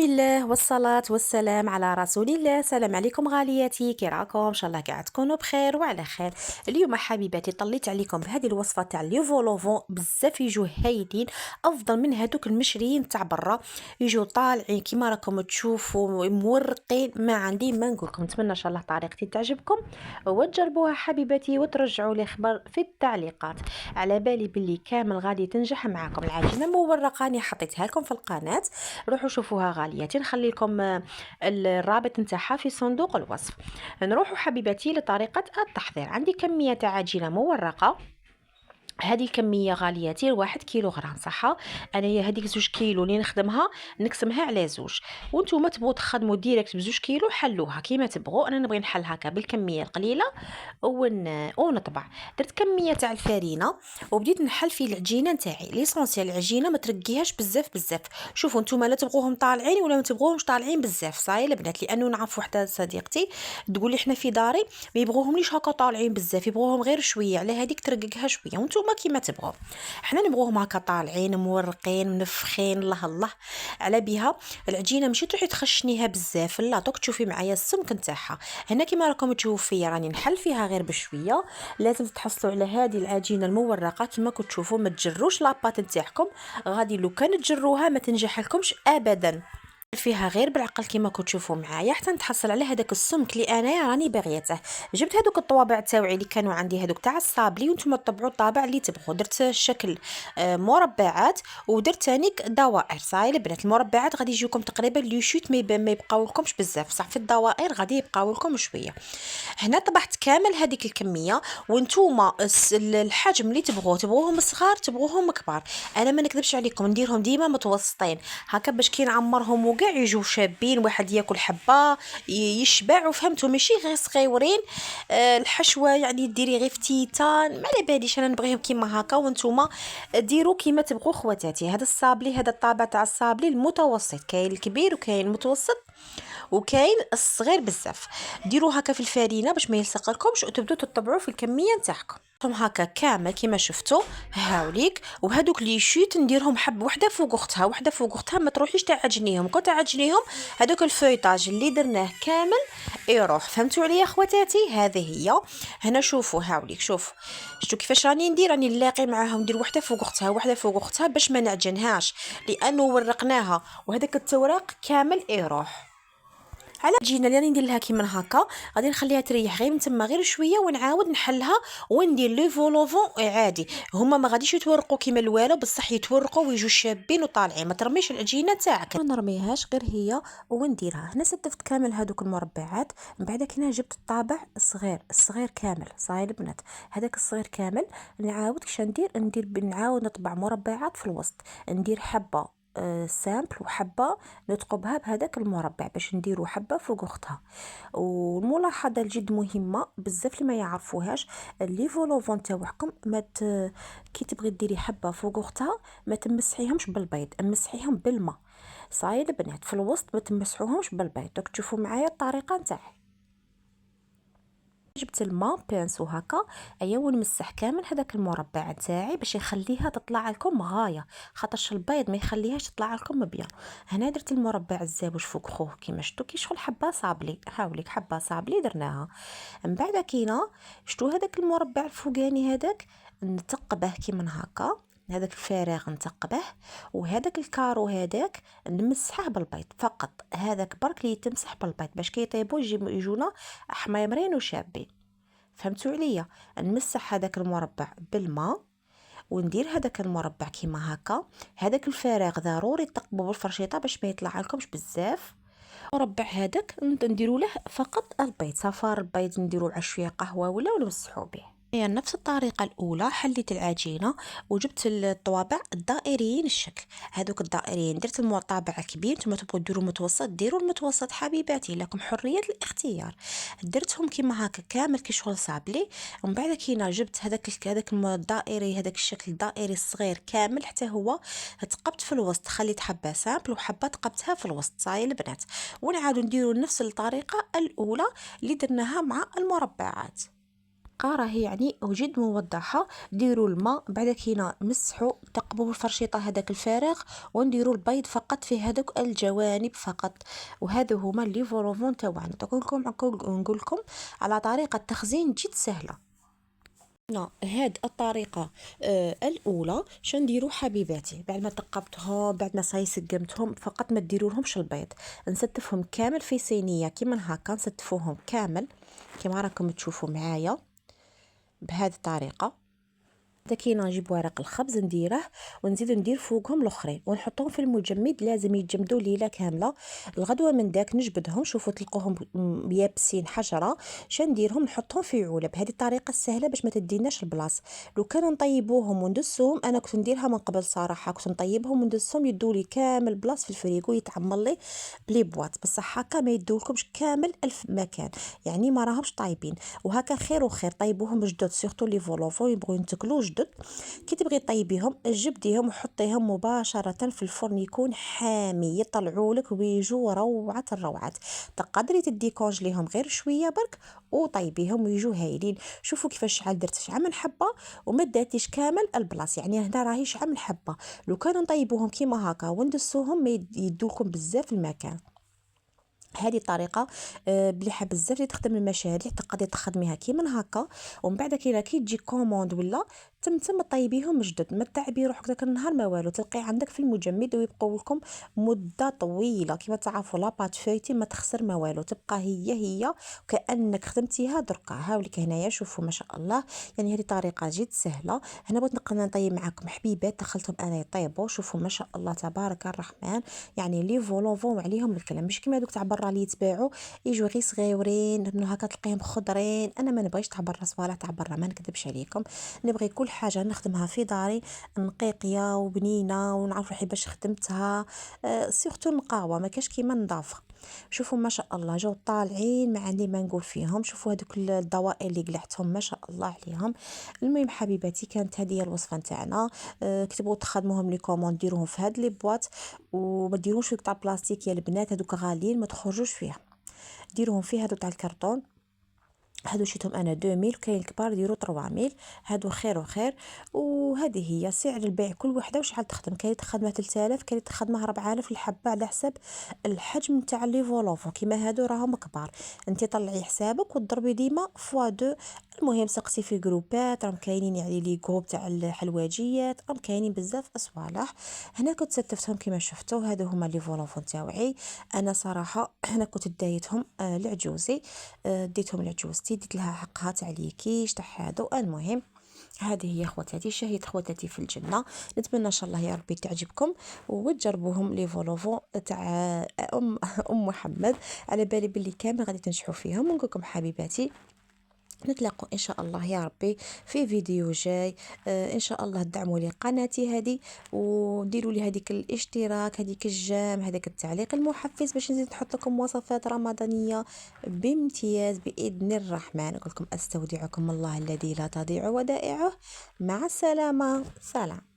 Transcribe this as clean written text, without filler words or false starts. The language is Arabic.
الله والصلاة والسلام على رسول الله. السلام عليكم غالياتي، كي راكم؟ ان شاء الله قاعد تكونوا بخير وعلى خير. اليوم حبيباتي طليت عليكم بهذه الوصفه تاع لي فولوفون، بزاف يجوا هايلين، افضل من هذوك المشريين تاع برا، يجوا طالعين كيما راكم تشوفوا مورقين. ما عندي ما نقولكم، نتمنى ان شاء الله طريقتي تعجبكم وتجربوها حبيباتي وترجعوا لي خبر في التعليقات. على بالي باللي كامل غادي تنجح معكم. العجينه مورقه راني حطيتها لكم في القناه، روحوا شوفوها غالياتي، نخلي لكم الرابط نتاعها في صندوق الوصف. نروحوا حبيباتي لطريقه التحضير. عندي كميه تاع عجينه مورقه، هذه الكميه غالياتي 1 كيلوغرام صح. انايا هذيك 2 كيلو اللي نخدمها نقسمها على زوج، وانتم تبغوا تخدموا ديريكت ب2 كيلو حلوها كيما تبغوا. انا نبغي نحل هكا بالكميه القليله ونطبع. درت كميه تاع الفرينه وبديت نحل في العجينه نتاعي. ليسونسيال العجينه ما ترقيهاش بزاف بزاف. شوفوا نتوما لا تبغوهم طالعين ولا ما تبغوهمش طالعين بزاف. صاي البنات، لانه نعرف وحده صديقتي تقول لي احنا في داري ما يبغوهم ليش هكا طالعين بزاف، يبغوهم غير شويه، على هذيك ترققها شويه وانتم كيما تبغوا. احنا نبغوهم هكا طالعين مورقين منفخين. الله الله على بها العجينه، ماشي تروحي تخشنيها بزاف، لا دوك تشوفي معايا السمك نتاعها. هنا كيما راكم تشوفوا فيا راني نحل فيها غير بشويه. لازم تحصلوا على هذه العجينه المورقه كيما كنتوا تشوفوا، ما تجروش لاباط نتاعكم، غادي لو كان تجروها ما تنجح لكمش ابدا. فيها غير بالعقل كيما كتشوفوا معايا حتى نتحصل على هذاك السمك اللي انا راني باغيته. جبت هذوك الطوابع تاوعي اللي كانوا عندي، هذوك تاع الصابلي، وانتم تطبعوا الطابع اللي تبغوا. درت الشكل مربعات، ودرت ثاني دوائر. صاي البنات، المربعات غادي يجيوكم تقريبا لي شوت، ما يبقاو لكمش بزاف صح. في الدوائر غادي يبقاو لكم شويه. هنا طبعت كامل هذيك الكميه، وانتوما الحجم اللي تبغوهم صغار تبغوهم كبار. انا ما نكذبش عليكم، نديرهم ديما متوسطين هكا باش كي نعمرهم وكاع يجوا شابين، واحد ياكل حبه يشبع. وفهمتوا ماشي غير صغيورين. الحشوه يعني ديري غير فتيتان، ما على باليش انا نبغيهم كيما هكا. وانتوما ديروا كيما تبغوا خواتاتي. هذا الصابلي، هذا الطابع تاع الصابلي المتوسط، كاين الكبير وكاين المتوسط وكاين الصغير بزاف. ديروا هكا في الفرينه باش ما يلصق لكمش، وتبداو تطبعوا في الكميه نتاعكم هكا كامل كيما شفتوا. هاوليك، وهذوك لي شيت نديرهم حب وحده فوق اختها وحده فوق اختها، ما تروحيش تعجنيهم. كنت تعجنيهم هذوك الفويطاج اللي درناه كامل يروح. فهمتوا عليا اخواتاتي؟ هذه هي. هنا شوفوا، هاوليك شفتوا كيفاش راني ندير، راني نلاقي معاهم ندير وحده فوق اختها وحده فوق اختها باش ما نعجنهاش، لانه ورقناها وهذاك التوراق كامل يروح. على العجينه اللي راني ندير لها كيما هكا غادي نخليها تريح غير من تما غير شويه، ونعاود نحلها وندير لي فولوفون عادي. هما ما غاديش يتورقوا كيما الوالو، بصح يتورقوا ويجوا شابين وطالعين. ما ترميش العجينه تاعك، ما نرميهاش غير هي ونديرها. هنا ستفت كامل هذوك المربعات. من بعد كي جبت الطابع الصغير كامل. صاي البنات، هذاك الصغير كامل نعاود كش ندير نعاود نطبع مربعات في الوسط، ندير حبه سامبل وحبه نثقبها بهذاك المربع باش نديرو حبه فوق اختها. والملاحظه الجد مهمه بزاف اللي ما يعرفوهاش، لي فولوفون تاعكم كي تبغي ديري حبه فوق اختها ما تمسحيهمش بالبيض، امسحيهم بالماء. صاي البنات، في الوسط ما تمسحوهمش بالبيض. دوك تشوفوا معايا الطريقه نتاعي. جبت الماء بانسو هكا، ايا ونمسح كامل هذاك المربع تاعي باش يخليها تطلع لكم غايه، خاطرش البيض ما يخليهاش تطلع لكم مبيض. هنا درت المربع الزاوج فوق خوه كيما شفتوا، كي شغل حبه صابلي. هاوليك حبه صابلي درناها. من بعد كينا شفتوا هذاك المربع الفوقاني هذاك نثقبه كيما هكا، هذاك الفراغ نثقبه، وهذاك الكارو هذاك نمسحه بالبيض فقط. هذاك برك اللي تمسح بالبيض باش كي يطيبوا يجونا حميمرين وشابين. فهمتوا عليا؟ نمسح هذاك المربع بالماء وندير هذاك المربع كيما هكا. هذاك الفراغ ضروري تقبوا بالفرشيطه باش ما يطلع لكمش بزاف. المربع هذاك نديروا له فقط البيض، صفار البيض نديروا مع شويه قهوه ولا ونمسحوا به. هي نفس الطريقة الأولى. حليت العجينة وجبت الطوابع الدائريين الشكل، هذوك الدائريين درت طابع كبير. نتوما تبغوا ديروا متوسط ديروا المتوسط حبيباتي، لكم حرية الاختيار. درتهم كيما هكا كامل كي شغل صابلي. ومن بعد كينا جبت هذاك الدائري، هذاك الشكل الدائري الصغير كامل حتى هو تقبت في الوسط، خليت حبة سامبل وحبة تقبتها في الوسط. صاي البنات، ونعاودوا نديروا نفس الطريقة الأولى اللي درناها مع المربعات. راهي يعني وجد موضحة. ديروا الماء بعد كينا مسحوا ثقبوا بالفرشيطة هذاك الفارغ، ونديروا البيض فقط في هذوك الجوانب فقط. وهذا هما لي فولوفون تاوعنا. نقول لكم على طريقة تخزين جد سهلة. هاد الطريقة الأولى شو نديرو حبيباتي؟ بعد ما ثقبتهم، بعد ما صاي سقمتهم، فقط ما ديروا لهمش البيض، نستفهم كامل في صينية كيما هكا، نستفوهم كامل كيما راكم تشوفوا معايا بهذه الطريقة. بعد كي نجيب ورق الخبز نديره ونزيد ندير فوقهم الاخرين ونحطهم في المجمد، لازم يتجمدوا ليله كامله. الغدوه من داك نجبدهم، شوفوا تلقوهم يابسين حجره. نديرهم نحطهم في علب. بهذه الطريقه السهله باش ما تديناش البلاص. لو كان نطيبوهم وندسهم، انا كنت نديرها من قبل صراحه، كنت نطيبهم وندسهم يدولي كامل بلاص في الفريغو، يتعمر لي بلي بواط. بصح هكا ما يدولكمش كامل الف مكان، يعني ما راهمش طايبين. وهكا خير وخير طيبوهم جدد، سيرتو لي فولوفو يبغوا ينتكلوا جدد. كي تبغي طيبيهم جبديهم وحطيهم مباشرة في الفرن، يكون حامي، يطلعوا لك ويجوا روعة الروعات. تقدري تدي كونجليهم غير شوية برك وطيبيهم ويجوا هايلين. شوفوا كيفاش شحال درت، شحال من حبة وما داتيش كامل البلاص، يعني هنا راهي شحال من حبة. لو كانوا نطيبوهم كيما هكا وندسوهم ما يدوكم بزاف المكان. هذه الطريقه مليحه بزاف اللي تخدم المشاريع، تقدري تخدميها كيما هكا. ومن بعد كي تجي كوموند ولا تم طيبيهم جدد، ما تعبي روحك داك النهار ما والو، تلقي عندك في المجمد ويبقوا لكم مده طويله. كيما تعرفوا لاباط فويتي ما تخسر ما والو، تبقى هي كانك خدمتيها دركا. هاوليك هنايا شوفوا ما شاء الله، يعني هذه طريقه جد سهله. هنا بغيت نطيب معكم حبيبات دخلتهم انا يطيبوا، شوفوا ما شاء الله تبارك الرحمن. يعني لي فولوفون عليهم الكلام، مش كيما دوك تاع برا اللي يتباعوا يجوا غير صغيورين انه هكا تلقيهم خضرين. انا ما نبغيش تاع برا، صوالح تاع برا ما نكذبش عليكم، نبغي كل حاجه نخدمها في داري نقيقيه وبنينه ونعرف روحي باش خدمتها. سيرتو نقاوه ما كاش كيما نظافه. شوفوا ما شاء الله جو طالعين، ما عندي ما نقول فيهم. شوفوا هذوك الضوائر اللي قلعتهم ما شاء الله عليهم. المهم حبيباتي كانت هذه الوصفه نتاعنا. كتبوا تخدموهم لي كوموند ديروهم في هاد لي بواط، وما ديروش في تاع بلاستيك يا البنات، هذوك غاليين ما تخرجوش فيها. ديروهم فيه هادو تاع الكرتون. هادو شيتهم انا 2000، كاين الكبار ديروا 3000. هادو خير وخير. وهذه هي سعر البيع كل وحده وشحال تخدم. كاين تخدمها 3000، كاين تخدمها 4000 الحبه على حسب الحجم نتاع لي فولوفو. كيما هادو راهم كبار، انت طلعي حسابك وتضربي ديما فوا دو. المهم سقسي في جروبات، راهم كاينين يعني لي جروب تاع الحلواجيات، راهم كاينين بزاف صوالح. هنا كنت ستفتهم كيما شفتوا. هادو هما لي فولوفو تاوعي. انا صراحه هنا كنت دايتهم لعجوزي، ديتهم لعجوزتي، ديت لها حقها تاع ليكيش تاع هادو. المهم هذه هي خواتاتي، شهية خواتاتي في الجنة. نتمنى ان شاء الله يا ربي تعجبكم وتجربوهم لي فولوفون تاع ام محمد. على بالي باللي كامل غادي تنجحوا فيهم. ونقول لكم حبيباتي نتلاقوا ان شاء الله يا ربي في فيديو جاي. ان شاء الله دعموا لي قناتي هذه، وديروا لي هذيك الاشتراك، هذيك الجام، هذاك التعليق المحفز باش نزيد نحط لكم وصفات رمضانيه بامتياز باذن الرحمن. نقول لكم استودعكم الله الذي لا تضيع ودائعه. مع السلامه، سلام.